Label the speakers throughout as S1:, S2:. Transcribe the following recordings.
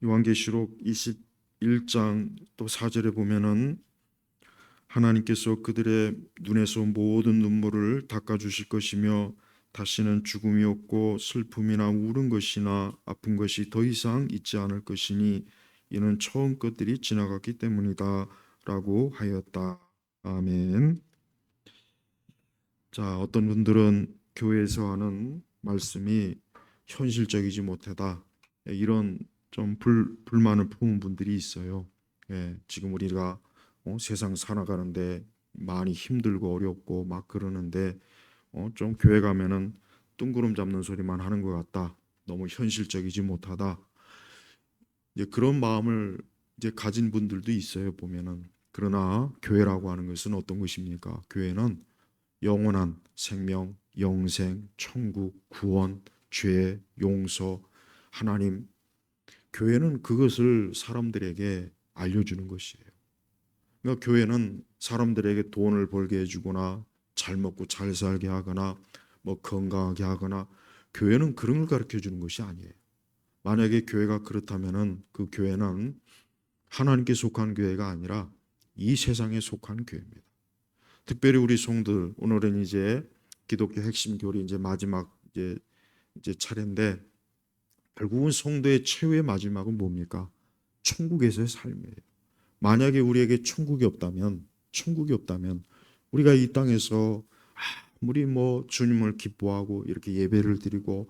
S1: 요한계시록 21장 또 4절에 보면은 하나님께서 그들의 눈에서 모든 눈물을 닦아 주실 것이며 다시는 죽음이 없고 슬픔이나 울은 것이나 아픈 것이 더 이상 있지 않을 것이니 이는 처음 것들이 지나갔기 때문이다 라고 하였다. 아멘. 자, 어떤 분들은 교회에서 하는 말씀이 현실적이지 못하다, 이런 좀 불만을 품은 분들이 있어요. 지금 우리가 세상 살아가는데 많이 힘들고 어렵고 막 그러는데 좀 교회 가면은 뜬구름 잡는 소리만 하는 것 같다. 너무 현실적이지 못하다. 이제 그런 마음을 이제 가진 분들도 있어요, 보면은. 그러나 교회라고 하는 것은 어떤 것입니까? 교회는 영원한 생명, 영생, 천국, 구원, 죄, 용서, 하나님. 교회는 그것을 사람들에게 알려주는 것이에요. 그러니까 교회는 사람들에게 돈을 벌게 해주거나 잘 먹고 잘 살게 하거나 뭐 건강하게 하거나, 교회는 그런 걸 가르쳐 주는 것이 아니에요. 만약에 교회가 그렇다면은 그 교회는 하나님께 속한 교회가 아니라 이 세상에 속한 교회입니다. 특별히 우리 성도들, 오늘은 이제 기독교 핵심 교리 이제 마지막 이제 차례인데, 결국은 성도의 최후의 마지막은 뭡니까? 천국에서의 삶이에요. 만약에 우리에게 천국이 없다면 우리가 이 땅에서 아무리 뭐 주님을 기뻐하고 이렇게 예배를 드리고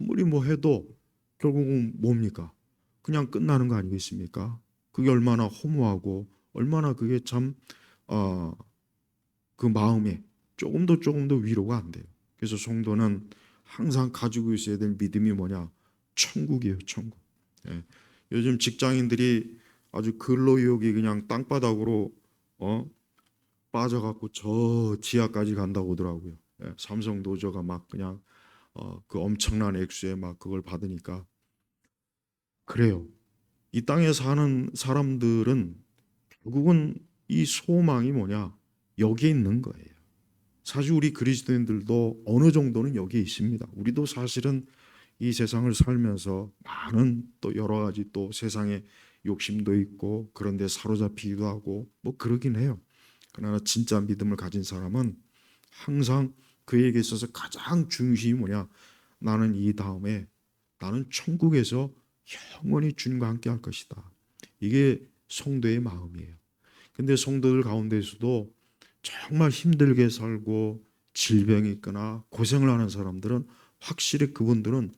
S1: 아무리 뭐 해도 결국은 뭡니까? 그냥 끝나는 거 아니겠습니까? 그게 얼마나 허무하고 얼마나 그게 참 어, 그 마음에 조금 더 위로가 안 돼요. 그래서 성도는 항상 가지고 있어야 될 믿음이 뭐냐? 천국이에요, 천국. 예. 요즘 직장인들이 아주 근로유혹이 그냥 땅바닥으로 어? 빠져갖고 저 지하까지 간다고 하더라고요. 삼성 노조가 막 그냥 그 엄청난 액수에 막 그걸 받으니까. 그래요. 이 땅에 사는 사람들은 결국은 이 소망이 뭐냐? 여기에 있는 거예요. 사실 우리 그리스도인들도 어느 정도는 여기에 있습니다. 우리도 사실은 이 세상을 살면서 많은 또 여러 가지 또 세상에 욕심도 있고 그런데 사로잡히기도 하고 뭐 그러긴 해요. 그러나 진짜 믿음을 가진 사람은 항상 그에게 있어서 가장 중심이 뭐냐? 나는 이 다음에 나는 천국에서 영원히 주님과 함께 할 것이다. 이게 성도의 마음이에요. 근데 성도들 가운데서도 정말 힘들게 살고 질병이 있거나 고생을 하는 사람들은 확실히 그분들은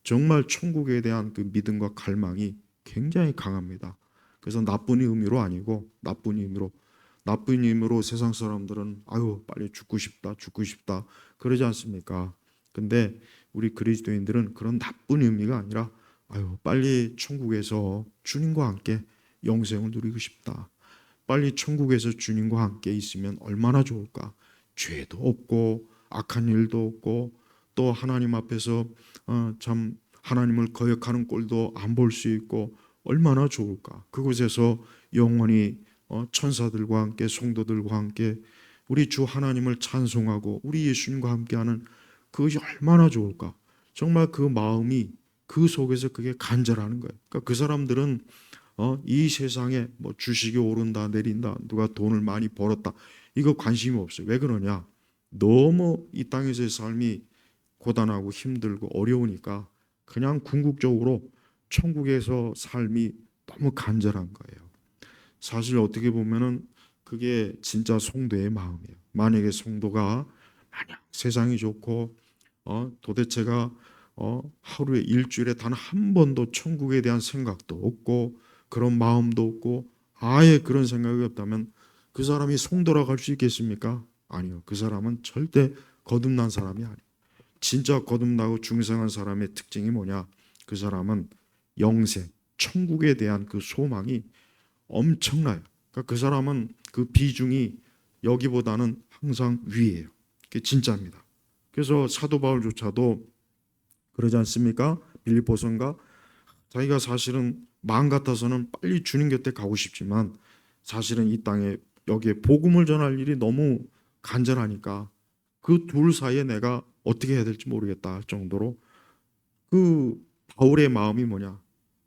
S1: 정말 천국에 대한 그 믿음과 갈망이 굉장히 강합니다. 그래서 나쁜 의미로 아니고 나쁜 의미로 세상 사람들은 아유 빨리 죽고 싶다 그러지 않습니까? 근데 우리 그리스도인들은 그런 나쁜 의미가 아니라 아유 빨리 천국에서 주님과 함께 영생을 누리고 싶다. 빨리 천국에서 주님과 함께 있으면 얼마나 좋을까? 죄도 없고 악한 일도 없고 또 하나님 앞에서 참 하나님을 거역하는 꼴도 안 볼 수 있고 얼마나 좋을까? 그곳에서 영원히 천사들과 함께 성도들과 함께 우리 주 하나님을 찬송하고 우리 예수님과 함께하는 그것이 얼마나 좋을까? 정말 그 마음이 그 속에서 그게 간절하는 거예요. 그러니까 그 사람들은 이 세상에 뭐 주식이 오른다 내린다 누가 돈을 많이 벌었다 이거 관심이 없어요. 왜 그러냐? 너무 이 땅에서의 삶이 고단하고 힘들고 어려우니까 그냥 궁극적으로 천국에서 삶이 너무 간절한 거예요. 사실 어떻게 보면은 그게 진짜 성도의 마음이에요. 만약에 성도가 만약 세상이 좋고 도대체가 하루에 일주일에 단 한 번도 천국에 대한 생각도 없고 그런 마음도 없고 아예 그런 생각이 없다면 그 사람이 성도라고 할 수 있겠습니까? 아니요. 그 사람은 절대 거듭난 사람이 아니에요. 진짜 거듭나고 중생한 사람의 특징이 뭐냐? 그 사람은 영생, 천국에 대한 그 소망이 엄청나요. 그러니까 그 사람은 그 비중이 여기보다는 항상 위에요. 그게 진짜입니다. 그래서 사도 바울조차도 그러지 않습니까? 빌립보서인가? 자기가 사실은 마음 같아서는 빨리 주님 곁에 가고 싶지만 사실은 이 땅에 여기에 복음을 전할 일이 너무 간절하니까 그 둘 사이에 내가 어떻게 해야 될지 모르겠다 할 정도로 그 바울의 마음이 뭐냐?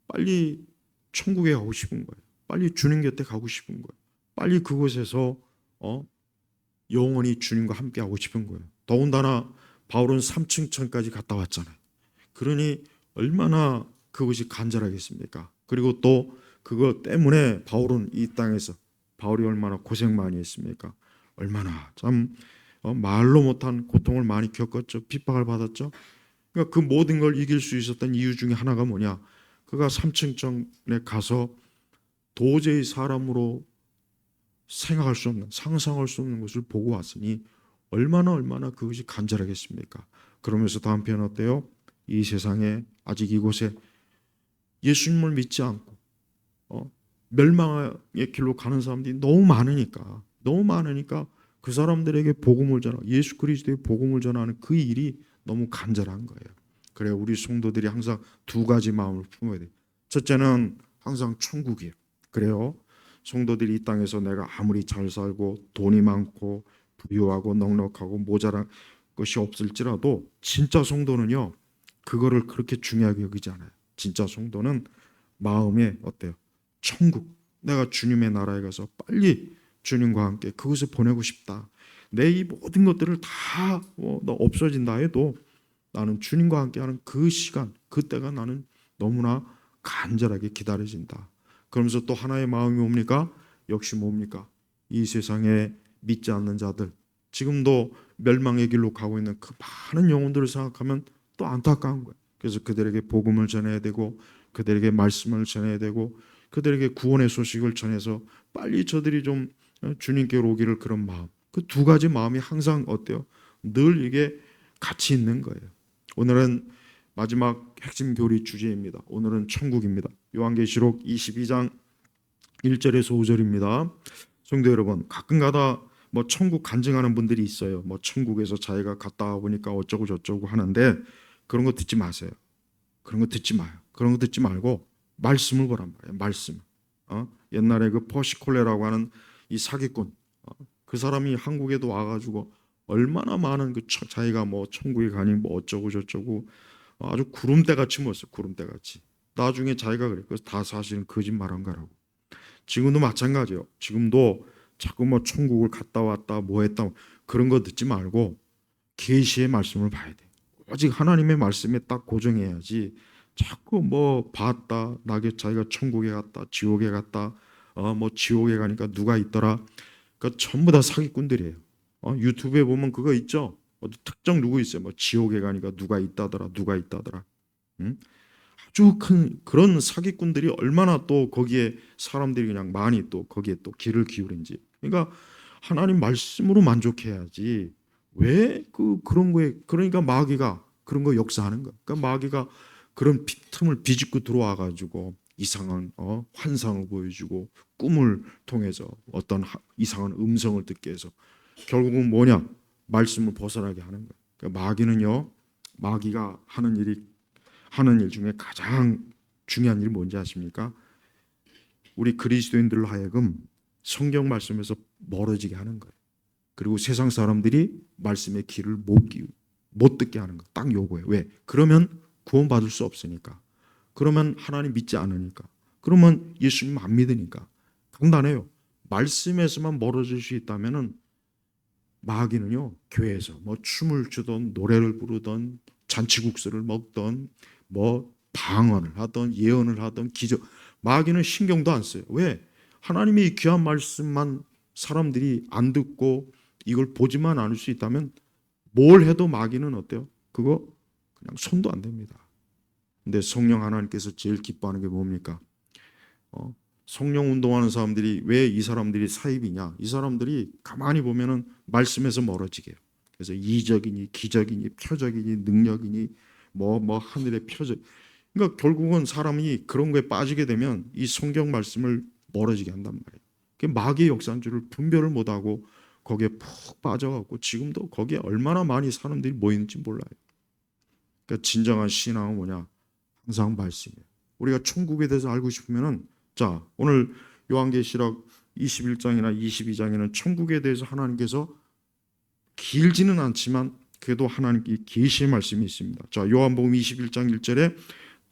S1: 빨리 천국에 가고 싶은 거예요. 빨리 주님 곁에 가고 싶은 거예요. 빨리 그곳에서 영원히 주님과 함께 하고 싶은 거예요. 더군다나 바울은 3층 천까지 갔다 왔잖아요. 그러니 얼마나 그것이 간절하겠습니까? 그리고 또 그것 때문에 바울은 이 땅에서 바울이 얼마나 고생 많이 했습니까? 얼마나 참 말로 못한 고통을 많이 겪었죠. 핍박을 받았죠. 그러니까 그 모든 걸 이길 수 있었던 이유 중에 하나가 뭐냐? 그가 3층 천에 가서 도저히 사람으로 생각할 수 없는, 상상할 수 없는 것을 보고 왔으니 얼마나 그것이 간절하겠습니까? 그러면서 다음 표현 어때요? 이 세상에 아직 이곳에 예수님을 믿지 않고 멸망의 길로 가는 사람들이 너무 많으니까 그 사람들에게 복음을 전하, 예수 그리스도의 복음을 전하는 그 일이 너무 간절한 거예요. 그래요. 우리 성도들이 항상 두 가지 마음을 품어야 돼요. 첫째는 항상 천국이에요. 그래요. 성도들이 이 땅에서 내가 아무리 잘 살고 돈이 많고 부유하고 넉넉하고 모자란 것이 없을지라도 진짜 성도는요, 그거를 그렇게 중요하게 여기지 않아요. 진짜 성도는 마음에 어때요? 천국. 내가 주님의 나라에 가서 빨리 주님과 함께 그것을 보내고 싶다. 내 이 모든 것들을 다 없어진다 해도 나는 주님과 함께하는 그 시간, 그때가 나는 너무나 간절하게 기다려진다. 그러면서 또 하나의 마음이 뭡니까? 역시 뭡니까? 이 세상에 믿지 않는 자들, 지금도 멸망의 길로 가고 있는 그 많은 영혼들을 생각하면 또 안타까운 거예요. 그래서 그들에게 복음을 전해야 되고, 그들에게 말씀을 전해야 되고, 그들에게 구원의 소식을 전해서 빨리 저들이 좀 주님께로 오기를, 그런 마음. 그 두 가지 마음이 항상 어때요? 늘 이게 같이 있는 거예요. 오늘은 마지막 핵심 교리 주제입니다. 오늘은 천국입니다. 요한계시록 22장 1절에서 5절입니다. 성도 여러분, 가끔가다 천국 간증하는 분들이 있어요. 천국에서 자기가 갔다 와 보니까 어쩌고 저쩌고 하는데, 그런 거 듣지 마세요. 그런 거 듣지 마요. 그런 거 듣지 말고 말씀을 보란 말이에요. 말씀. 옛날에 그 퍼시콜레라고 하는 이 사기꾼, 그 사람이 한국에도 와가지고 얼마나 많은 그 자기가 천국에 가니 어쩌고 저쩌고 아주 구름대같이 모였어요. 구름대같이. 나중에 자기가 그래. 그래서 다 사실은 거짓말한 거라고. 지금도 마찬가지예요. 지금도 자꾸 천국을 갔다 왔다 했다 그런 거 듣지 말고 계시의 말씀을 봐야 돼. 오직 하나님의 말씀에 딱 고정해야지. 자꾸 봤다, 자기가 천국에 갔다, 지옥에 갔다, 지옥에 가니까 누가 있더라. 그 전부 다 사기꾼들이에요. 유튜브에 보면 그거 있죠. 특정 누구 있어요. 지옥에 가니까 누가 있다더라. 응? 아주 큰 그런 사기꾼들이 얼마나 또 거기에 사람들이 그냥 많이 또 거기에 또 귀를 기울인지. 그러니까 하나님 말씀으로 만족해야지. 왜 그런 거에, 그러니까 마귀가 그런 거 역사하는 거야. 그러니까 마귀가 그런 틈을 비집고 들어와 가지고 이상한 환상을 보여주고 꿈을 통해서 어떤 이상한 음성을 듣게 해서 결국은 뭐냐? 말씀을 벗어나게 하는 거예요. 그러니까 마귀가 하는 일 중에 가장 중요한 일이 뭔지 아십니까? 우리 그리스도인들로 하여금 성경 말씀에서 멀어지게 하는 거예요. 그리고 세상 사람들이 말씀의 귀를 못 듣게 하는 거. 딱 요거예요. 왜? 그러면 구원받을 수 없으니까. 그러면 하나님 믿지 않으니까. 그러면 예수님 안 믿으니까. 간단해요. 말씀에서만 멀어질 수 있다면은 마귀는요, 교회에서 춤을 추던 노래를 부르던 잔치국수를 먹던 방언을 하던 예언을 하던 기적, 마귀는 신경도 안 써요. 왜? 하나님의 이 귀한 말씀만 사람들이 안 듣고 이걸 보지만 않을 수 있다면 뭘 해도 마귀는 어때요? 그거 그냥 손도 안 댑니다. 근데 성령 하나님께서 제일 기뻐하는 게 뭡니까? 성령 운동하는 사람들이 왜 이 사람들이 사입이냐? 이 사람들이 가만히 보면은 말씀에서 멀어지게 해요. 그래서 이적이니 기적이니 표적이니 능력이니 하늘의 표적. 그러니까 결국은 사람이 그런 거에 빠지게 되면 이 성경 말씀을 멀어지게 한단 말이에요. 그 마귀의 역사인 줄을 분별을 못하고 거기에 푹 빠져갖고 지금도 거기에 얼마나 많이 사람들이 모이는지 몰라요. 그러니까 진정한 신앙은 뭐냐? 항상 말씀이에요. 우리가 천국에 대해서 알고 싶으면은, 자, 오늘 요한계시록 21장이나 22장에는 천국에 대해서 하나님께서 길지는 않지만 그래도 하나님께 계시의 말씀이 있습니다. 자, 요한복음 21장 1절에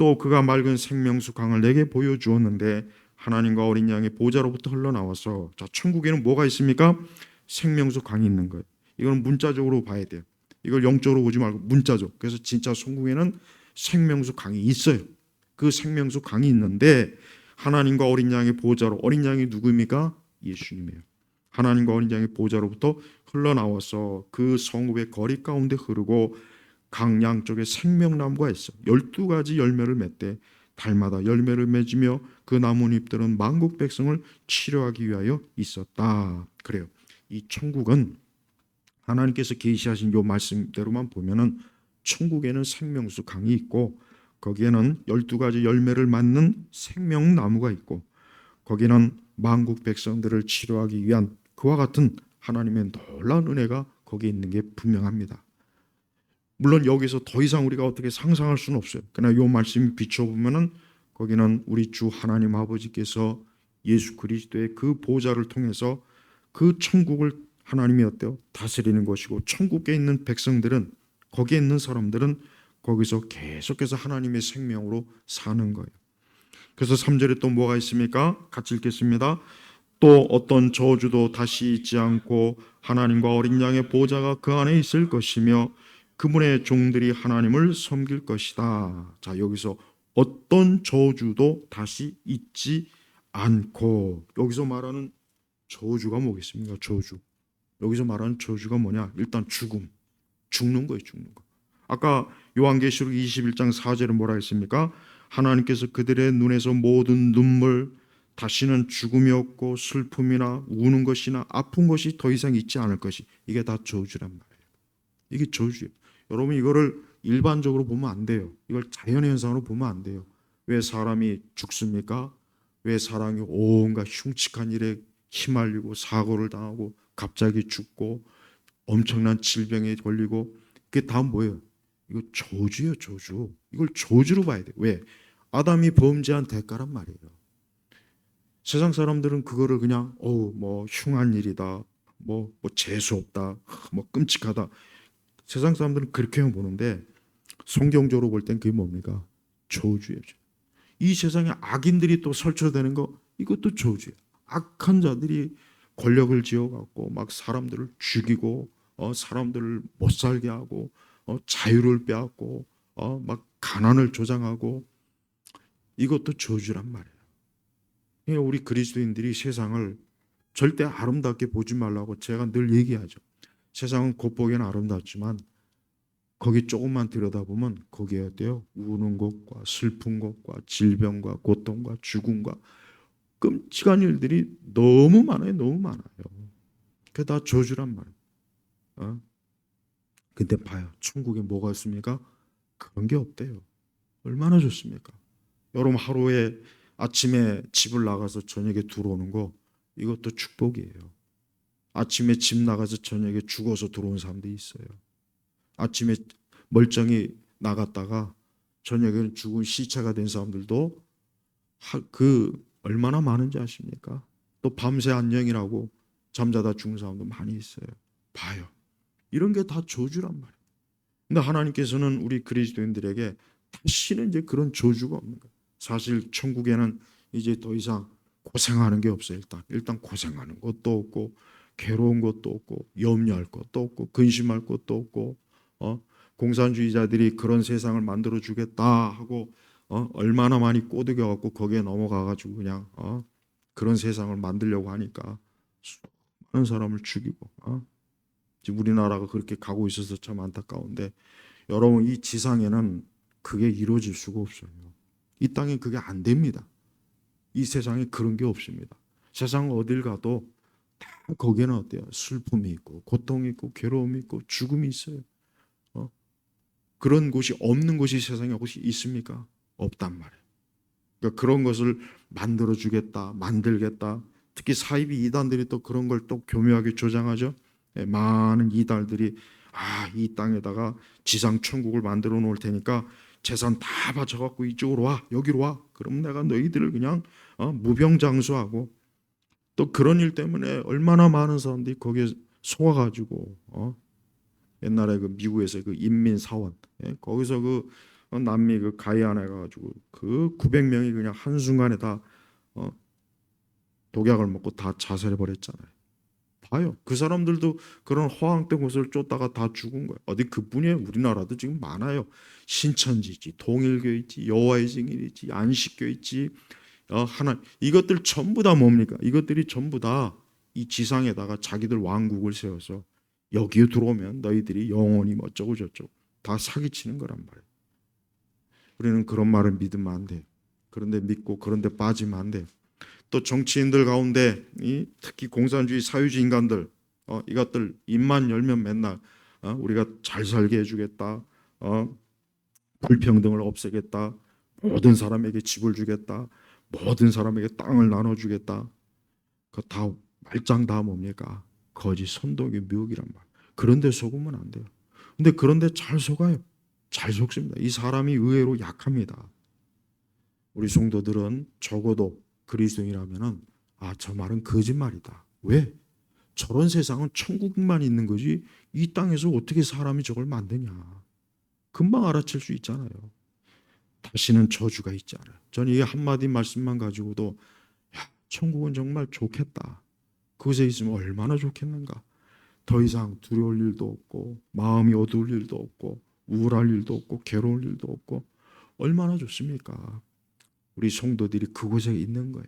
S1: 또 그가 맑은 생명수 강을 내게 보여주었는데 하나님과 어린 양의 보좌로부터 흘러나와서, 자, 천국에는 뭐가 있습니까? 생명수 강이 있는 거예요. 이건 문자적으로 봐야 돼요. 이걸 영적으로 보지 말고 문자적. 그래서 진짜 천국에는 생명수 강이 있어요. 그 생명수 강이 있는데 하나님과 어린 양의 보좌로, 어린 양이 누구입니까? 예수님이에요. 하나님과 어린 양의 보좌로부터 흘러나와서 그 성읍의 거리 가운데 흐르고 강 양쪽에 생명나무가 있어. 12가지 열매를 맺되 달마다 열매를 맺으며 그 나뭇잎들은 만국 백성을 치료하기 위하여 있었다. 그래요. 이 천국은 하나님께서 계시하신 요 말씀대로만 보면은 천국에는 생명수 강이 있고 거기에는 12가지 열매를 맺는 생명나무가 있고 거기는 만국 백성들을 치료하기 위한 그와 같은 하나님의 놀라운 은혜가 거기에 있는 게 분명합니다. 물론 여기서 더 이상 우리가 어떻게 상상할 수는 없어요. 그러나 이 말씀이 비춰보면은 거기는 우리 주 하나님 아버지께서 예수 그리스도의 그 보좌를 통해서 그 천국을 하나님이 어때요? 다스리는 것이고 천국에 있는 백성들은, 거기에 있는 사람들은 거기서 계속해서 하나님의 생명으로 사는 거예요. 그래서 3절에 또 뭐가 있습니까? 같이 읽겠습니다. 또 어떤 저주도 다시 있지 않고 하나님과 어린 양의 보좌가 그 안에 있을 것이며 그분의 종들이 하나님을 섬길 것이다. 자, 여기서 어떤 저주도 다시 있지 않고, 여기서 말하는 저주가 뭐겠습니까? 저주. 여기서 말하는 저주가 뭐냐? 일단 죽음. 죽는 거예요, 죽는 거. 아까 요한계시록 21장 4절에 뭐라 했습니까? 하나님께서 그들의 눈에서 모든 눈물, 다시는 죽음이 없고 슬픔이나 우는 것이나 아픈 것이 더 이상 있지 않을 것이, 이게 다 저주란 말이에요. 이게 저주예요. 여러분, 이거를 일반적으로 보면 안 돼요. 이걸 자연의 현상으로 보면 안 돼요. 왜 사람이 죽습니까? 왜 사람이 온갖 흉측한 일에 휘말리고 사고를 당하고 갑자기 죽고 엄청난 질병에 걸리고, 그게 다 뭐예요? 이거 저주예요, 저주. 이걸 저주로 봐야 돼요. 왜? 아담이 범죄한 대가란 말이에요. 세상 사람들은 그거를 그냥 뭐 흉한 일이다, 뭐 재수 없다, 뭐 끔찍하다. 세상 사람들은 그렇게만 보는데 성경적으로 볼 땐 그게 뭡니까? 저주예요. 이 세상에 악인들이 또 설쳐되는 거, 이것도 저주예요. 악한 자들이 권력을 쥐어갖고 막 사람들을 죽이고 사람들을 못 살게 하고 자유를 빼앗고 막 가난을 조장하고, 이것도 저주란 말이에요. 그러니까 우리 그리스도인들이 세상을 절대 아름답게 보지 말라고 제가 늘 얘기하죠. 세상은 겉보기에는 아름답지만 거기 조금만 들여다보면 거기에 어때요? 우는 것과 슬픈 것과 질병과 고통과 죽음과 끔찍한 일들이 너무 많아요. 너무 많아요. 그게 다 저주란 말이에요. 근데 봐요. 천국에 뭐가 있습니까? 그런 게 없대요. 얼마나 좋습니까? 여러분, 하루에 아침에 집을 나가서 저녁에 들어오는 거, 이것도 축복이에요. 아침에 집 나가서 저녁에 죽어서 들어온 사람들이 있어요. 아침에 멀쩡히 나갔다가 저녁에는 죽은 시체가 된 사람들도 얼마나 많은지 아십니까? 또 밤새 안녕이라고 잠자다 죽은 사람도 많이 있어요. 봐요. 이런 게 다 저주란 말이에요. 근데 하나님께서는 우리 그리스도인들에게 다시는 이제 그런 저주가 없는 거예요. 사실 천국에는 이제 더 이상 고생하는 게 없어요. 일단 고생하는 것도 없고 괴로운 것도 없고 염려할 것도 없고 근심할 것도 없고 공산주의자들이 그런 세상을 만들어 주겠다 하고 얼마나 많이 꼬드겨 갖고 거기에 넘어가 가지고 그냥 그런 세상을 만들려고 하니까 수많은 사람을 죽이고 지금 우리나라가 그렇게 가고 있어서 참 안타까운데, 여러분, 이 지상에는 그게 이루어질 수가 없어요. 이 땅에 그게 안 됩니다. 이 세상에 그런 게 없습니다. 세상 어딜 가도 다 거기에는 어때요? 슬픔이 있고 고통이 있고 괴로움이 있고 죽음이 있어요. 그런 곳이 없는 곳이 세상에 혹시 있습니까? 없단 말이에요. 그러니까 그런 것을 만들어 주겠다, 만들겠다. 특히 사이비 이단들이 또 그런 걸 또 교묘하게 조장하죠. 많은 이단들이 이 땅에다가 지상 천국을 만들어 놓을 테니까 재산 다 바쳐갖고 이쪽으로 와, 여기로 와. 그럼 내가 너희들을 그냥 무병장수하고, 또 그런 일 때문에 얼마나 많은 사람들이 거기에 속아가지고 옛날에 그 미국에서 그 인민사원, 거기서 그 남미 그 가이아나에 가가지고 그 900명이 그냥 한순간에 다 어, 독약을 먹고 다 자살해 버렸잖아요. 봐요. 그 사람들도 그런 허황된 곳을 쫓다가 다 죽은 거예요. 어디 그뿐이에요. 우리나라도 지금 많아요. 신천지지, 통일교 있지, 여호와의 증인 있지, 안식교 있지, 하나 이것들 전부 다 뭡니까? 이것들이 전부 다 이 지상에다가 자기들 왕국을 세워서 여기에 들어오면 너희들이 영원히 어쩌고 저쩌고 다 사기치는 거란 말이에요. 우리는 그런 말을 믿으면 안 돼요. 그런데 믿고 그런데 빠지면 안 돼요. 또 정치인들 가운데 특히 공산주의 사회주의 인간들 이것들 입만 열면 맨날 우리가 잘 살게 해주겠다, 불평등을 없애겠다, 모든 사람에게 집을 주겠다, 모든 사람에게 땅을 나눠주겠다. 그 다 말짱 다 뭡니까? 거짓 선동의 묘기란 말. 그런데 속으면 안 돼요. 근데 그런데 잘 속아요. 잘 속습니다. 이 사람이 의외로 약합니다. 우리 성도들은 적어도 그리스도인이라면은 저 말은 거짓말이다. 왜? 저런 세상은 천국만 있는 거지 이 땅에서 어떻게 사람이 저걸 만드냐. 금방 알아챌 수 있잖아요. 다시는 저주가 있지 않아요. 저는 이 한마디 말씀만 가지고도 천국은 정말 좋겠다. 그곳에 있으면 얼마나 좋겠는가. 더 이상 두려울 일도 없고 마음이 어두울 일도 없고 우울할 일도 없고 괴로울 일도 없고 얼마나 좋습니까? 우리 성도들이 그곳에 있는 거예요.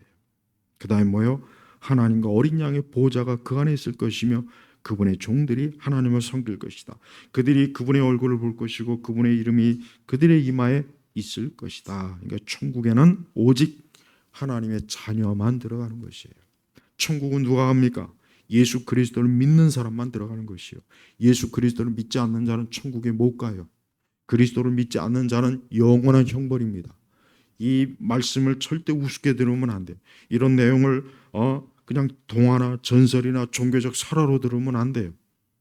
S1: 그 다음에 뭐요? 하나님과 어린 양의 보호자가 그 안에 있을 것이며 그분의 종들이 하나님을 섬길 것이다. 그들이 그분의 얼굴을 볼 것이고 그분의 이름이 그들의 이마에 있을 것이다. 그러니까 천국에는 오직 하나님의 자녀만 들어가는 것이에요. 천국은 누가 갑니까? 예수 그리스도를 믿는 사람만 들어가는 것이요. 예수 그리스도를 믿지 않는 자는 천국에 못 가요. 그리스도를 믿지 않는 자는 영원한 형벌입니다. 이 말씀을 절대 우습게 들으면 안 돼요. 이런 내용을 그냥 동화나 전설이나 종교적 설화로 들으면 안 돼요.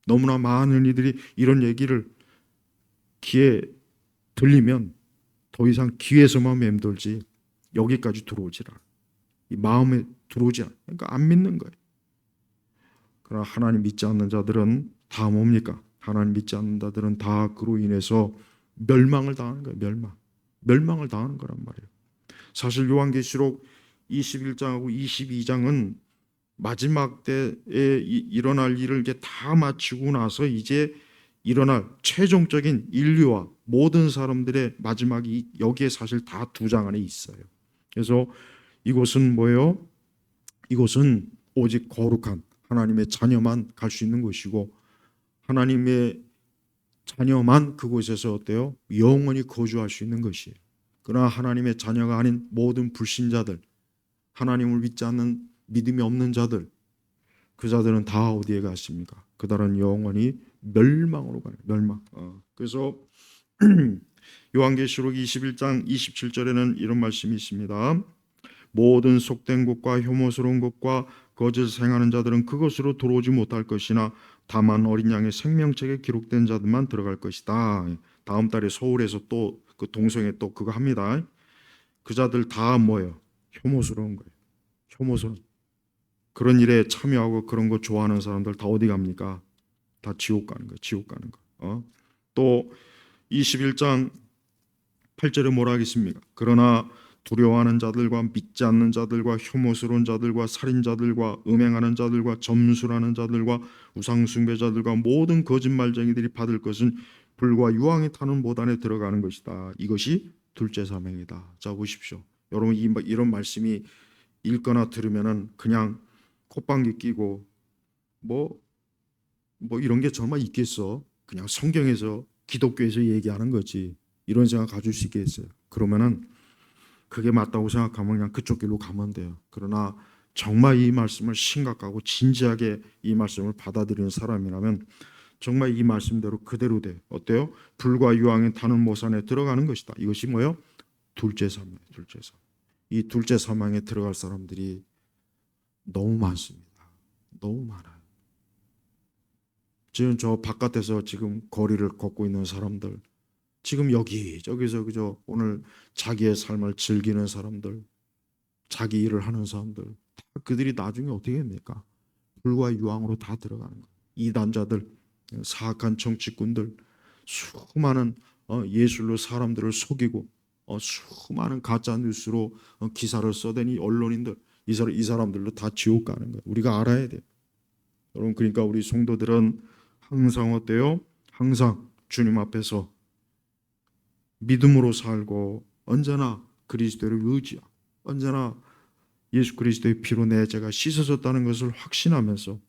S1: 너무나 많은 이들이 이런 얘기를 귀에 들리면 더 이상 귀에서만 맴돌지 여기까지 들어오질 않아요. 이 마음에 들어오지 않아요. 그러니까 안 믿는 거예요. 그러나 하나님 믿지 않는 자들은 다 뭡니까? 하나님 믿지 않는 자들은 다 그로 인해서 멸망을 당하는 거예요. 멸망을 당하는 거란 말이에요. 사실 요한계시록 21장하고 22장은 마지막 때에 일어날 일을 이제 다 마치고 나서 이제 일어날 최종적인 인류와 모든 사람들의 마지막이 여기에 사실 다 두 장 안에 있어요. 그래서 이곳은 뭐예요? 이곳은 오직 거룩한 하나님의 자녀만 갈 수 있는 곳이고 하나님의 자녀만 그곳에서 어때요? 영원히 거주할 수 있는 것이에요. 그러나 하나님의 자녀가 아닌 모든 불신자들, 하나님을 믿지 않는 믿음이 없는 자들, 그 자들은 다 어디에 갔습니까? 그들은 영원히 멸망으로 가요. 멸망. 그래서 요한계시록 21장 27절에는 이런 말씀이 있습니다. 모든 속된 것과 혐오스러운 것과 거짓을 행하는 자들은 그것으로 들어오지 못할 것이나 다만 어린 양의 생명책에 기록된 자들만 들어갈 것이다. 다음 달에 서울에서 또 그 동성애 또 그거 합니다. 그 자들 다 뭐예요? 혐오스러운 거예요. 혐오스러운. 그런 일에 참여하고 그런 거 좋아하는 사람들 다 어디 갑니까? 다 지옥 가는 거예요. 지옥 가는 거. 또 21장 8절에 뭐라 하겠습니까? 그러나 두려워하는 자들과 믿지 않는 자들과 혐오스러운 자들과 살인자들과 음행하는 자들과 점술하는 자들과 우상숭배자들과 모든 거짓말쟁이들이 받을 것은 불과 유황이 타는 모단에 들어가는 것이다. 이것이 둘째 사명이다. 자 보십시오. 여러분 이런 말씀이 읽거나 들으면은 그냥 콧방귀 끼고 뭐 이런 게 정말 있겠어? 그냥 성경에서 기독교에서 얘기하는 거지. 이런 생각 가질 수 있겠어요. 그러면은 그게 맞다고 생각하면 그냥 그쪽 길로 가면 돼요. 그러나 정말 이 말씀을 심각하고 진지하게 이 말씀을 받아들이는 사람이라면 정말 이 말씀대로 그대로 돼. 어때요? 불과 유황이 타는 모산에 들어가는 것이다. 이것이 뭐요? 둘째 사망, 둘째 사망. 이 둘째 사망에 들어갈 사람들이 너무 많습니다. 너무 많아요. 지금 저 바깥에서 지금 거리를 걷고 있는 사람들, 지금 여기 저기서 그저 오늘 자기의 삶을 즐기는 사람들, 자기 일을 하는 사람들, 다 그들이 나중에 어떻게 됩니까? 불과 유황으로 다 들어가는 거예요. 이단자들, 사악한 정치꾼들, 수많은 예술로 사람들을 속이고 수많은 가짜 뉴스로 기사를 써대니 언론인들 이 사람들로 다 지옥 가는 거예요. 우리가 알아야 돼요. 여러분 그러니까 우리 성도들은 항상 어때요? 항상 주님 앞에서 믿음으로 살고 언제나 그리스도를 의지하고 언제나 예수 그리스도의 피로 내 죄가 씻어졌다는 것을 확신하면서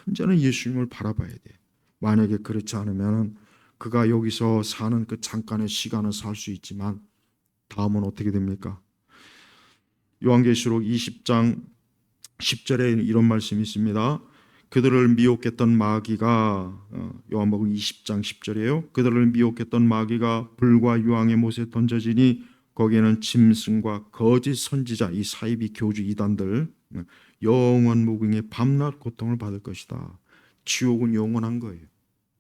S1: 언제나 예수님을 바라봐야 돼. 만약에 그렇지 않으면 그가 여기서 사는 그 잠깐의 시간은 살 수 있지만 다음은 어떻게 됩니까? 요한계시록 20장 10절에 이런 말씀이 있습니다. 그들을 미혹했던 마귀가 요한복음 20장 10절이에요. 그들을 미혹했던 마귀가 불과 유황의 못에 던져지니 거기에는 짐승과 거짓 선지자 이 사이비 교주 이단들 영원 무궁의 밤낮 고통을 받을 것이다. 지옥은 영원한 거예요.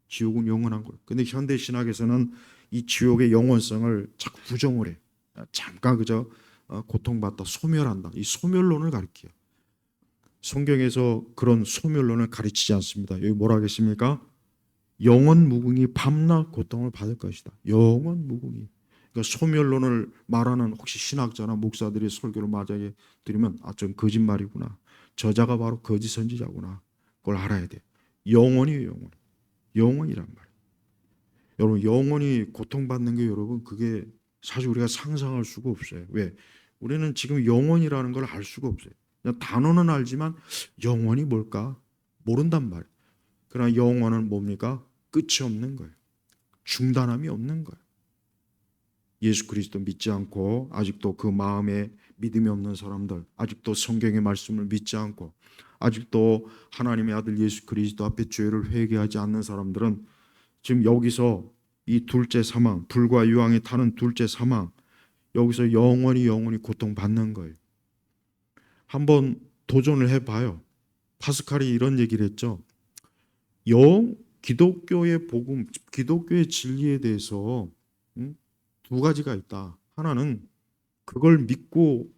S1: 지옥은 영원한 거예요. 근데 현대 신학에서는 이 지옥의 영원성을 자꾸 부정을 해. 잠깐 그저 고통받다 소멸한다. 이 소멸론을 가리켜요. 성경에서 그런 소멸론을 가르치지 않습니다. 여기 뭐라 하겠습니까? 영원 무궁히 밤낮 고통을 받을 것이다. 영원 무궁히. 그러니까 소멸론을 말하는 혹시 신학자나 목사들이 설교를 만약에 들으면 좀 거짓말이구나. 저자가 바로 거짓 선지자구나. 그걸 알아야 돼. 영원이에요, 영원. 영원이란 말이에요. 여러분 영원히 고통받는 게 여러분 그게 사실 우리가 상상할 수가 없어요. 왜? 우리는 지금 영원이라는 걸 알 수가 없어요. 그냥 단어는 알지만 영원이 뭘까? 모른단 말이에요. 그러나 영원은 뭡니까? 끝이 없는 거예요. 중단함이 없는 거예요. 예수 그리스도 믿지 않고 아직도 그 마음에 믿음이 없는 사람들, 아직도 성경의 말씀을 믿지 않고 아직도 하나님의 아들 예수 그리스도 앞에 죄를 회개하지 않는 사람들은 지금 여기서 이 둘째 사망, 불과 유황이 타는 둘째 사망, 여기서 영원히 고통받는 거예요. 한번 도전을 해봐요. 파스칼이 이런 얘기를 했죠. 기독교의 복음, 기독교의 진리에 대해서 두 가지가 있다. 하나는 그걸 믿고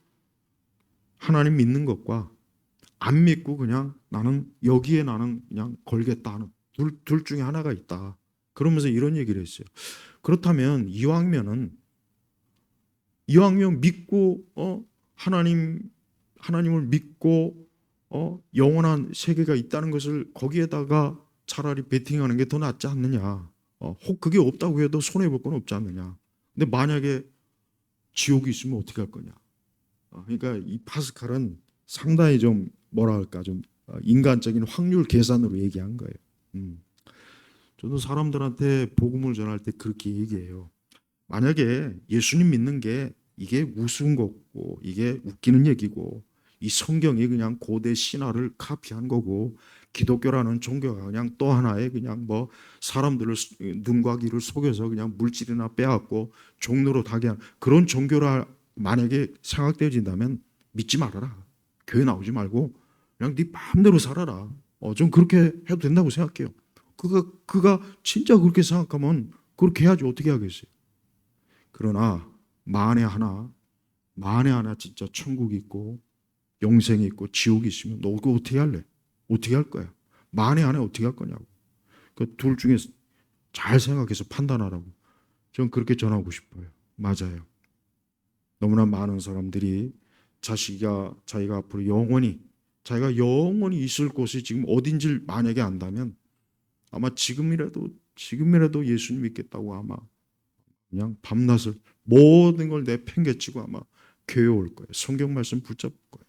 S1: 하나님 믿는 것과 안 믿고 그냥 나는 여기에 나는 그냥 걸겠다 하는 둘 중에 하나가 있다. 그러면서 이런 얘기를 했어요. 그렇다면 이왕이면 믿고 하나님을 믿고 영원한 세계가 있다는 것을 거기에다가 차라리 베팅하는 게 더 낫지 않느냐. 혹 그게 없다고 해도 손해 볼 건 없지 않느냐. 근데 만약에 지옥이 있으면 어떻게 할 거냐. 그러니까 이 파스칼은 상당히 좀 뭐라 할까 좀 인간적인 확률 계산으로 얘기한 거예요. 저도 사람들한테 복음을 전할 때 그렇게 얘기해요. 만약에 예수님 믿는 게 이게 우스운 거고 이게 웃기는 얘기고 이 성경이 그냥 고대 신화를 카피한 거고 기독교라는 종교가 그냥 또 하나의 그냥 뭐 사람들을 눈과 귀를 속여서 그냥 물질이나 빼앗고 종로로 타게 하는 그런 종교라 만약에 생각되어진다면 믿지 말아라. 교회 나오지 말고 그냥 네 마음대로 살아라. 좀 그렇게 해도 된다고 생각해요. 그가 진짜 그렇게 생각하면 그렇게 해야지 어떻게 하겠어요. 그러나 만에 하나 진짜 천국이 있고 영생이 있고 지옥이 있으면 너 그거 어떻게 할래? 어떻게 할 거야? 만에 하나 어떻게 할 거냐고. 그 둘 중에 잘 생각해서 판단하라고. 저는 그렇게 전하고 싶어요. 맞아요. 너무나 많은 사람들이 자기가 앞으로 자기가 영원히 있을 곳이 지금 어딘지를 만약에 안다면 아마 지금이라도 예수님 믿겠다고 아마 그냥 밤낮을 모든 걸 내팽개치고 아마 교회 올 거예요. 성경 말씀 붙잡을 거예요.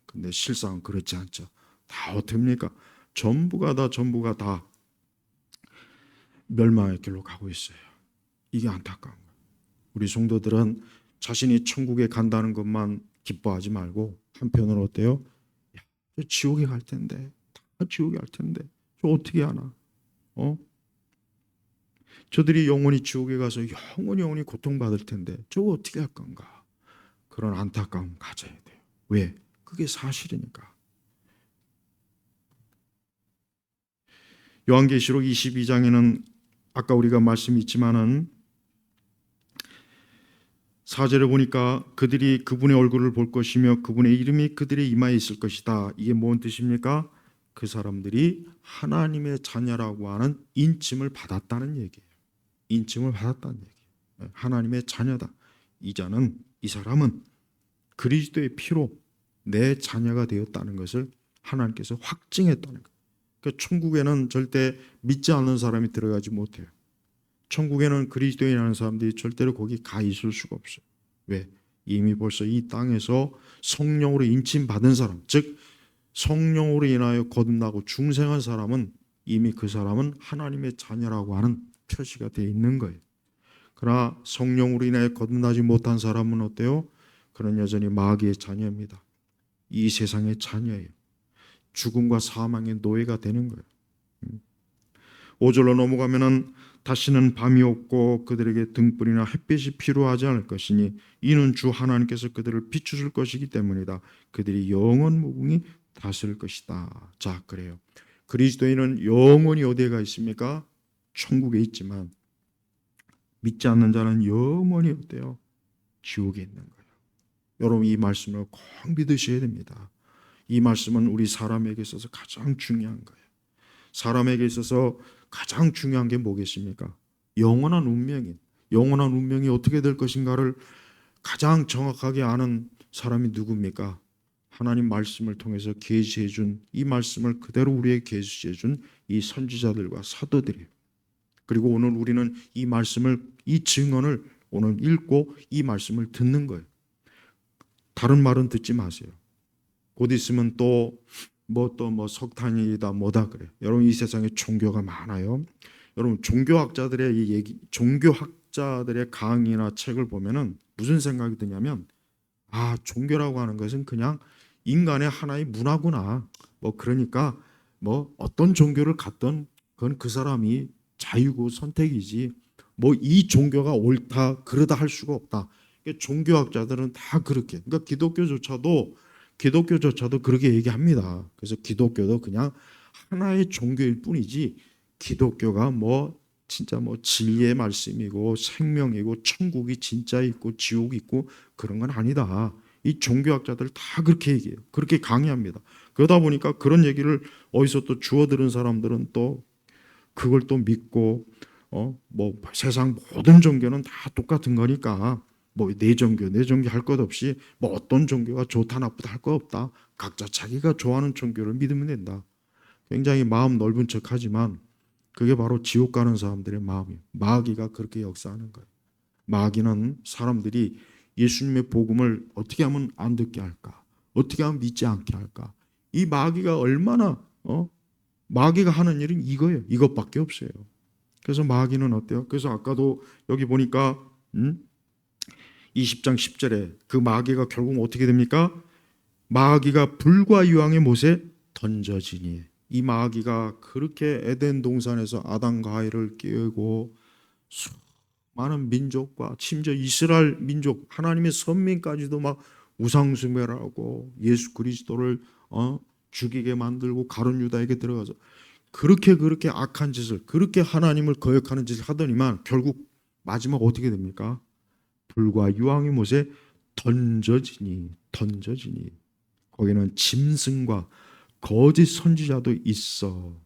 S1: 근데 실상은 그렇지 않죠. 다 어떻습니까? 전부가 다 멸망의 길로 가고 있어요. 이게 안타까운 거예요. 우리 성도들은 자신이 천국에 간다는 것만 기뻐하지 말고 한편으로 어때요? 야, 저 지옥에 갈 텐데 다 지옥에 갈 텐데 저 어떻게 하나? 저들이 영원히 지옥에 가서 영원히 고통받을 텐데 저거 어떻게 할 건가? 그런 안타까움 가져야 돼요. 왜? 그게 사실이니까. 요한계시록 22장에는 아까 우리가 말씀이 있지만은 4절에 보니까 그들이 그분의 얼굴을 볼 것이며 그분의 이름이 그들의 이마에 있을 것이다. 이게 뭔 뜻입니까? 그 사람들이 하나님의 자녀라고 하는 인침을 받았다는 얘기예요. 인침을 받았다는 얘기예요. 하나님의 자녀다. 이 사람은 그리스도의 피로 내 자녀가 되었다는 것을 하나님께서 확증했다는 거예요. 그러니까 천국에는 절대 믿지 않는 사람이 들어가지 못해요. 천국에는 그리스도인이라는 사람들이 절대로 거기 가 있을 수가 없어요. 왜? 이미 벌써 이 땅에서 성령으로 인침받은 사람, 즉 성령으로 인하여 거듭나고 중생한 사람은 이미 그 사람은 하나님의 자녀라고 하는 표시가 되어 있는 거예요. 그러나 성령으로 인하여 거듭나지 못한 사람은 어때요? 그는 여전히 마귀의 자녀입니다. 이 세상의 자녀예요. 죽음과 사망의 노예가 되는 거예요. 5절로 넘어가면은 다시는 밤이 없고 그들에게 등불이나 햇빛이 필요하지 않을 것이니 이는 주 하나님께서 그들을 비추실 것이기 때문이다. 그들이 영원 무궁히 다스릴 것이다. 자, 그래요. 그리스도인은 영원히 어디에 가 있습니까? 천국에 있지만 믿지 않는 자는 영원히 어때요? 지옥에 있는 거예요. 여러분 이 말씀을 꼭 믿으셔야 됩니다. 이 말씀은 우리 사람에게 있어서 가장 중요한 거예요. 사람에게 있어서 가장 중요한 게 뭐겠습니까? 영원한 운명이 어떻게 될 것인가를 가장 정확하게 아는 사람이 누굽니까? 하나님 말씀을 통해서 계시해 준 이 말씀을 그대로 우리에게 계시해 준 이 선지자들과 사도들이에요. 그리고 오늘 우리는 이 말씀을, 이 증언을 오늘 읽고 이 말씀을 듣는 거예요. 다른 말은 듣지 마세요. 곧 있으면 또 석탄이다 뭐다 그래. 여러분 이 세상에 종교가 많아요. 여러분 종교학자들의 이 얘기, 종교학자들의 강의나 책을 보면은 무슨 생각이 드냐면 종교라고 하는 것은 그냥 인간의 하나의 문화구나. 그러니까 어떤 종교를 갖던 그건 그 사람이 자유고 선택이지. 이 종교가 옳다 그러다 할 수가 없다. 종교학자들은 다 그렇게. 그러니까 기독교조차도 그렇게 얘기합니다. 그래서 기독교도 그냥 하나의 종교일 뿐이지 기독교가 진짜 진리의 말씀이고 생명이고 천국이 진짜 있고 지옥이 있고 그런 건 아니다. 이 종교학자들 다 그렇게 얘기해요. 그렇게 강의합니다. 그러다 보니까 그런 얘기를 어디서 또 주워 들은 사람들은 또 그걸 또 믿고 세상 모든 종교는 다 똑같은 거니까 내 종교 할 것 없이 어떤 종교가 좋다 나쁘다 할 거 없다. 각자 자기가 좋아하는 종교를 믿으면 된다. 굉장히 마음 넓은 척하지만 그게 바로 지옥 가는 사람들의 마음이에요. 마귀가 그렇게 역사하는 거예요. 마귀는 사람들이 예수님의 복음을 어떻게 하면 안 듣게 할까? 어떻게 하면 믿지 않게 할까? 이 마귀가 얼마나 마귀가 하는 일은 이거예요. 이것밖에 없어요. 그래서 마귀는 어때요? 그래서 아까도 여기 보니까 20장 10절에 그 마귀가 결국 어떻게 됩니까? 마귀가 불과 유황의 못에 던져지니. 이 마귀가 그렇게 에덴 동산에서 아담과 하와를 깨우고 수많은 민족과 심지어 이스라엘 민족 하나님의 선민까지도 막 우상 숭배를 하고 예수 그리스도를 죽이게 만들고 가룟 유다에게 들어가서 그렇게 악한 짓을, 그렇게 하나님을 거역하는 짓을 하더니만 결국 마지막 어떻게 됩니까? 불과 유황의 못에 던져지니. 거기는 짐승과 거짓 선지자도 있어.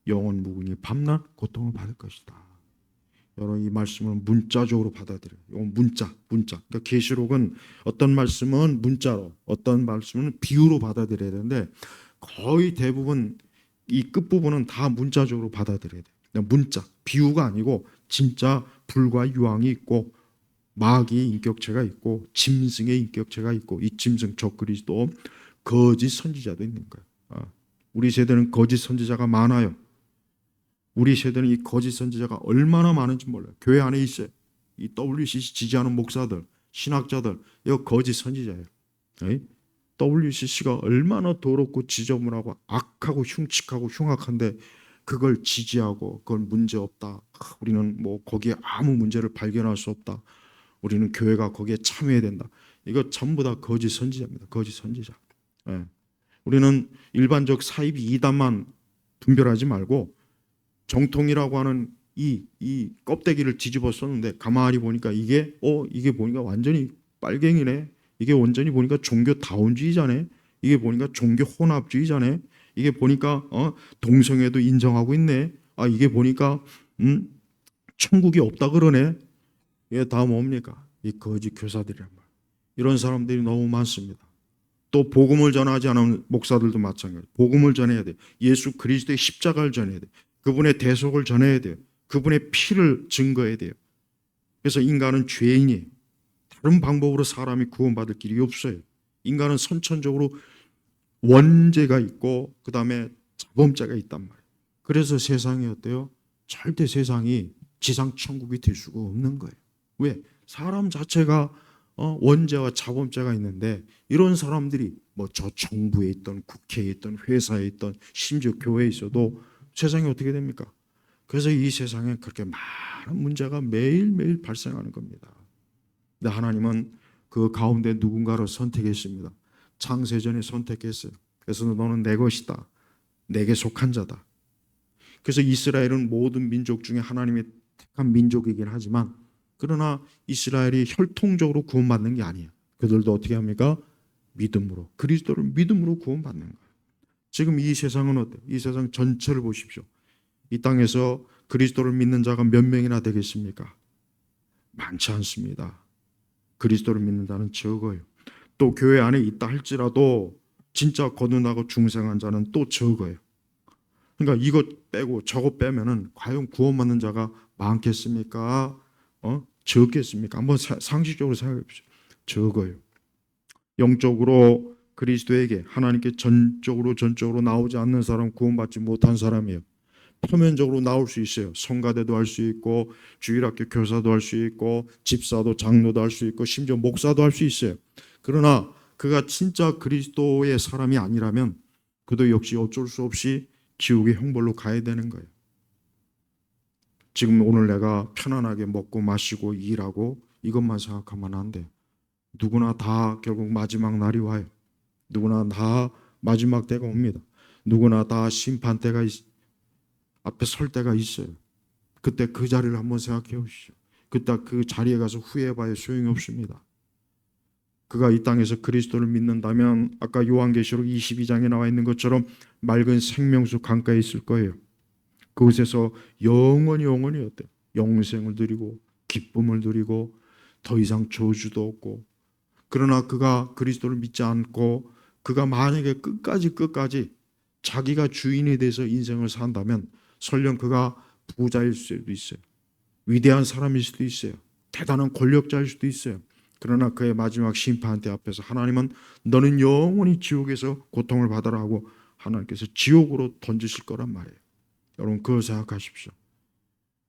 S1: 영원 무궁히 밤낮 고통을 받을 것이다. 여러분 이 말씀을 문자적으로 받아들여요. 이건 문자. 그러니까 계시록은 어떤 말씀은 문자로, 어떤 말씀은 비유로 받아들여야 되는데 거의 대부분 이 끝부분은 다 문자적으로 받아들여야 돼요. 그냥 문자, 비유가 아니고 진짜 불과 유황이 있고 마귀의 인격체가 있고 짐승의 인격체가 있고 이 짐승 적그리스도 거짓 선지자도 있는 거예요. 우리 세대는 거짓 선지자가 많아요. 우리 세대는 이 거짓 선지자가 얼마나 많은지 몰라요. 교회 안에 있어요. 이 WCC 지지하는 목사들, 신학자들, 이거 거짓 선지자예요. WCC가 얼마나 더럽고 지저분하고 악하고 흉측하고 흉악한데 그걸 지지하고 그건 문제없다. 우리는 거기에 아무 문제를 발견할 수 없다. 우리는 교회가 거기에 참여해야 된다. 이거 전부 다 거짓 선지자입니다. 거짓 선지자. 우리는 일반적 사이비 이단만 분별하지 말고 정통이라고 하는 이 껍데기를 뒤집어 썼는데 가만히 보니까 이게 보니까 완전히 빨갱이네. 이게 완전히 보니까 종교 다운주의자네. 이게 보니까 종교 혼합주의자네. 이게 보니까 동성애도 인정하고 있네. 이게 보니까 천국이 없다 그러네. 이게 다 뭡니까? 이 거짓 교사들이란 말. 이런 사람들이 너무 많습니다. 또 복음을 전하지 않은 목사들도 마찬가지. 복음을 전해야 돼. 예수 그리스도의 십자가를 전해야 돼. 그분의 대속을 전해야 돼요. 그분의 피를 증거해야 돼요. 그래서 인간은 죄인이에요. 다른 방법으로 사람이 구원받을 길이 없어요. 인간은 선천적으로 원죄가 있고 그 다음에 자범죄가 있단 말이에요. 그래서 세상이 어때요? 절대 세상이 지상 천국이 될 수가 없는 거예요. 왜? 사람 자체가 원죄와 자범죄가 있는데 이런 사람들이 뭐 저 정부에 있던 국회에 있던 회사에 있던 심지어 교회에 있어도 세상이 어떻게 됩니까? 그래서 이 세상에 그렇게 많은 문제가 매일매일 발생하는 겁니다. 근데 하나님은 그 가운데 누군가를 선택했습니다. 창세전에 선택했어요. 그래서 너는 내 것이다. 내게 속한 자다. 그래서 이스라엘은 모든 민족 중에 하나님의 택한 민족이긴 하지만 그러나 이스라엘이 혈통적으로 구원받는 게 아니에요. 그들도 어떻게 합니까? 믿음으로. 그리스도를 믿음으로 구원받는 거예요. 지금 이 세상은 어때요? 이 세상 전체를 보십시오. 이 땅에서 그리스도를 믿는 자가 몇 명이나 되겠습니까? 많지 않습니다. 그리스도를 믿는 자는 적어요. 또 교회 안에 있다 할지라도 진짜 거듭나고 중생한 자는 또 적어요. 그러니까 이것 빼고 저것 빼면은 과연 구원받는 자가 많겠습니까? 적겠습니까? 한번 상식적으로 생각해 보십시오. 적어요. 영적으로 그리스도에게 하나님께 전적으로 나오지 않는 사람, 구원받지 못한 사람이에요. 표면적으로 나올 수 있어요. 성가대도 할 수 있고 주일학교 교사도 할 수 있고 집사도 장로도 할 수 있고 심지어 목사도 할 수 있어요. 그러나 그가 진짜 그리스도의 사람이 아니라면 그도 역시 어쩔 수 없이 지옥의 형벌로 가야 되는 거예요. 지금 오늘 내가 편안하게 먹고 마시고 일하고 이것만 생각하면 안 돼. 누구나 다 결국 마지막 날이 와요. 누구나 다 마지막 때가 옵니다. 누구나 다 심판 때가 앞에 설 때가 있어요. 그때 그 자리를 한번 생각해 보시죠. 그때 그 자리에 가서 후회해봐야 소용이 없습니다. 그가 이 땅에서 그리스도를 믿는다면 아까 요한계시록 22장에 나와 있는 것처럼 맑은 생명수 강가에 있을 거예요. 그곳에서 영원히 어때요? 영생을 누리고 기쁨을 누리고 더 이상 저주도 없고. 그러나 그가 그리스도를 믿지 않고 그가 만약에 끝까지 자기가 주인에 대해서 인생을 산다면 설령 그가 부자일 수도 있어요. 위대한 사람일 수도 있어요. 대단한 권력자일 수도 있어요. 그러나 그의 마지막 심판 때 앞에서 하나님은 너는 영원히 지옥에서 고통을 받아라 하고 하나님께서 지옥으로 던지실 거란 말이에요. 여러분 그걸 생각하십시오.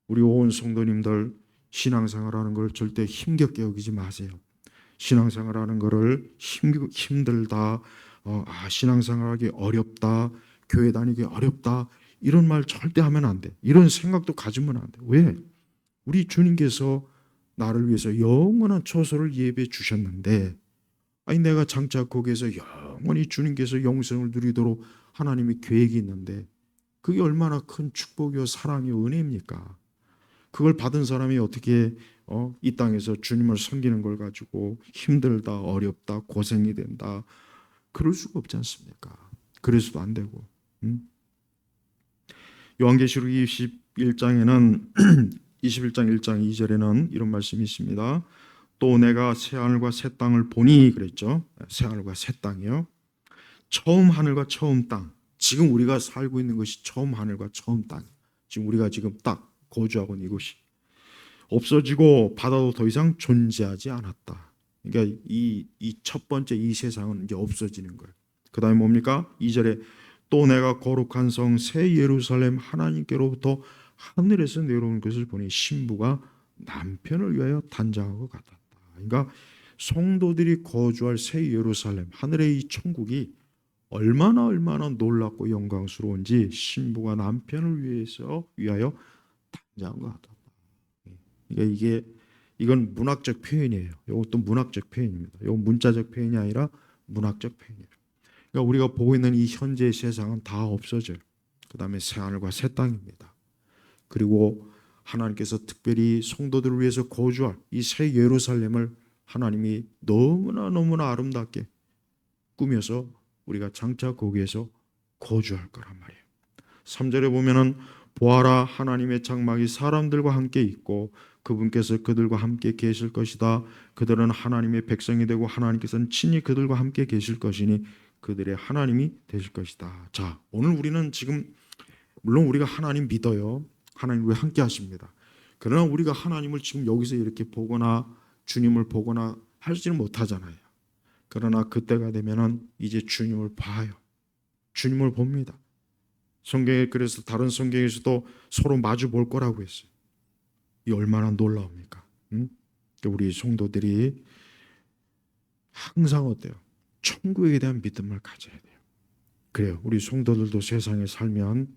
S1: 우리 온 성도님들 신앙생활하는 걸 절대 힘겹게 여기지 마세요. 신앙생활하는 거를 힘들다, 신앙생활하기 어렵다, 교회 다니기 어렵다 이런 말 절대 하면 안 돼. 이런 생각도 가지면 안 돼. 왜? 우리 주님께서 나를 위해서 영원한 처소를 예배해 주셨는데 아니 내가 장차 거기에서 영원히 주님께서 영생을 누리도록 하나님의 계획이 있는데 그게 얼마나 큰 축복이요 사랑이요 은혜입니까? 그걸 받은 사람이 어떻게 이 땅에서 주님을 섬기는 걸 가지고 힘들다, 어렵다, 고생이 된다 그럴 수가 없지 않습니까? 그래서도 안 되고. 요한계시록 21장에는 21장 1장 2절에는 이런 말씀이 있습니다. 또 내가 새 하늘과 새 땅을 보니 그랬죠. 새 하늘과 새 땅이요. 처음 하늘과 처음 땅. 지금 우리가 살고 있는 것이 처음 하늘과 처음 땅. 지금 우리가 지금 딱 거주하고 있는 이곳이 없어지고 바다도 더 이상 존재하지 않았다. 그러니까 이 첫 번째 이 세상은 이제 없어지는 거예요. 그 다음에 뭡니까? 2절에 또 내가 거룩한 성 새 예루살렘 하나님께로부터 하늘에서 내려온 것을 보니 신부가 남편을 위하여 단장한 것 같았다. 그러니까 성도들이 거주할 새 예루살렘 하늘의 이 천국이 얼마나 놀랍고 영광스러운지 신부가 남편을 위하여 단장한 것 같았다. 그러니까 이건 문학적 표현이에요. 이것도 문학적 표현입니다. 이건 문자적 표현이 아니라 문학적 표현이에요. 그러니까 우리가 보고 있는 이 현재의 세상은 다 없어져요. 그 다음에 새 하늘과 새 땅입니다. 그리고 하나님께서 특별히 성도들을 위해서 거주할 이 새 예루살렘을 하나님이 너무나 아름답게 꾸며서 우리가 장차 거기에서 거주할 거란 말이에요. 3절에 보면은 보아라 하나님의 장막이 사람들과 함께 있고 그분께서 그들과 함께 계실 것이다. 그들은 하나님의 백성이 되고 하나님께서는 친히 그들과 함께 계실 것이니 그들의 하나님이 되실 것이다. 자, 오늘 우리는 지금 물론 우리가 하나님 믿어요. 하나님 우리 함께 하십니다. 그러나 우리가 하나님을 지금 여기서 이렇게 보거나 주님을 보거나 하지는 못하잖아요. 그러나 그때가 되면은 이제 주님을 봐요. 주님을 봅니다. 성경에 그래서 다른 성경에서도 서로 마주 볼 거라고 했어요. 이 얼마나 놀라웁니까? 응? 우리 성도들이 항상 어때요? 천국에 대한 믿음을 가져야 돼요. 그래요. 우리 성도들도 세상에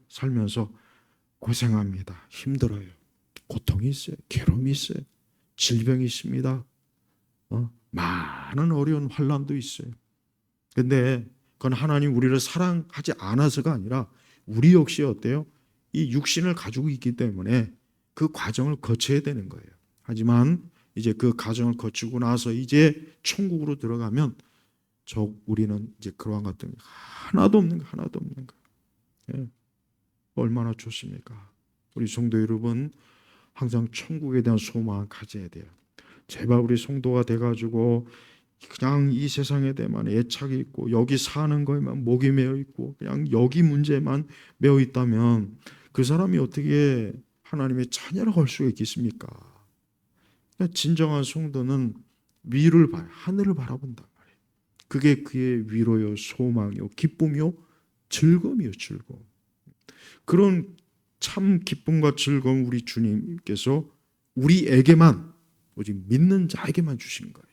S1: 살면서 고생합니다. 힘들어요. 고통이 있어요. 괴로움이 있어요. 질병이 있습니다. 많은 어려운 환난도 있어요. 근데 그건 하나님 우리를 사랑하지 않아서가 아니라 우리 역시 어때요? 이 육신을 가지고 있기 때문에 그 과정을 거쳐야 되는 거예요. 하지만 이제 그 과정을 거치고 나서 이제 천국으로 들어가면 우리는 이제 그러한 것들이 하나도 없는 거, 하나도 없는 거. 예. 얼마나 좋습니까? 우리 성도 여러분 항상 천국에 대한 소망을 가져야 돼요. 제발 우리 성도가 돼가지고 그냥 이 세상에 대해만 애착이 있고 여기 사는 거에만 목이 메어 있고 그냥 여기 문제만 메어 있다면 그 사람이 어떻게 하나님의 자녀라고 할 수가 있겠습니까? 진정한 성도는 위를 봐요. 하늘을 바라본단 말이에요. 그게 그의 위로요, 소망이요, 기쁨이요, 즐거움이요, 즐거움. 그런 참 기쁨과 즐거움 우리 주님께서 우리에게만 오직 믿는 자에게만 주신 거예요.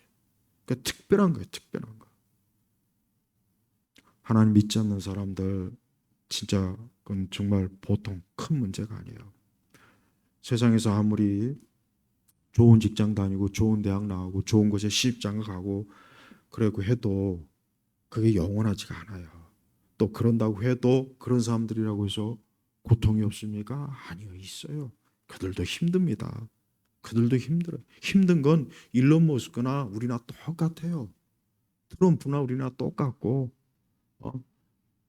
S1: 그러니까 특별한 거예요. 특별한 거. 하나님 믿지 않는 사람들 진짜 그건 정말 보통 큰 문제가 아니에요. 세상에서 아무리 좋은 직장 다니고 좋은 대학 나오고 좋은 곳에 시집장가 가고 그러고 해도 그게 영원하지가 않아요. 또 그런다고 해도 그런 사람들이라고 해서 고통이 없습니까? 아니요, 있어요. 그들도 힘듭니다. 그들도 힘들어요. 힘든 건 일론 머스크나 우리나 똑같아요. 트럼프나 우리나 똑같고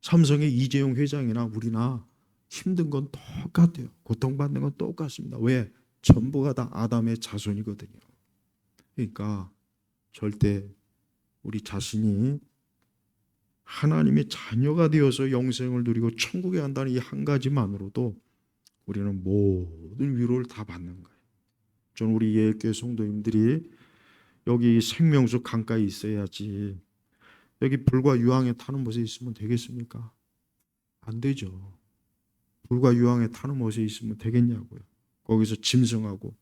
S1: 삼성의 이재용 회장이나 우리나 힘든 건 똑같아요. 고통받는 건 똑같습니다. 왜? 전부가 다 아담의 자손이거든요. 그러니까 절대 우리 자신이 하나님의 자녀가 되어서 영생을 누리고 천국에 간다는 이 한 가지만으로도 우리는 모든 위로를 다 받는 거예요. 저는 우리 예일교회 성도님들이 여기 생명수 강가에 있어야지 여기 불과 유황에 타는 곳에 있으면 되겠습니까? 안 되죠. 불과 유황에 타는 곳에 있으면 되겠냐고요. 거기서 짐승하고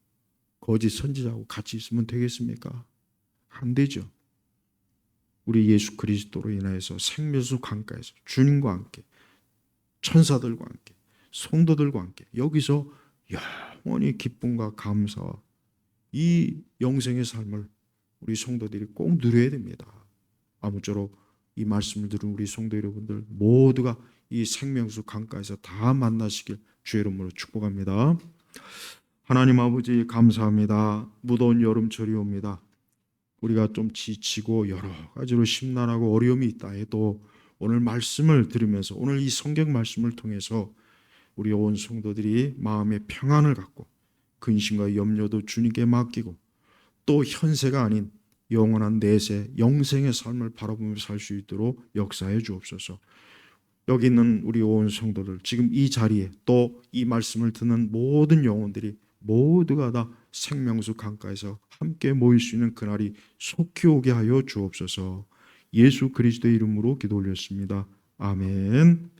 S1: 거짓 선지자하고 같이 있으면 되겠습니까? 안 되죠. 우리 예수 그리스도로 인하여서 생명수 강가에서 주님과 함께 천사들과 함께 성도들과 함께 여기서 영원히 기쁨과 감사와 이 영생의 삶을 우리 성도들이 꼭 누려야 됩니다. 아무쪼록 이 말씀을 들은 우리 성도 여러분들 모두가 이 생명수 강가에서 다 만나시길 주의 이름으로 축복합니다. 하나님 아버지 감사합니다. 무더운 여름철이 옵니다. 우리가 좀 지치고 여러 가지로 심란하고 어려움이 있다 해도 오늘 말씀을 들으면서 오늘 이 성경 말씀을 통해서 우리 온 성도들이 마음의 평안을 갖고 근심과 염려도 주님께 맡기고 또 현세가 아닌 영원한 내세 영생의 삶을 바라보며 살 수 있도록 역사해 주옵소서. 여기 있는 우리 온 성도들 지금 이 자리에 또 이 말씀을 듣는 모든 영혼들이 모두가 다 생명수 강가에서 함께 모일 수 있는 그날이 속히 오게 하여 주옵소서. 예수 그리스도의 이름으로 기도 올렸습니다. 아멘.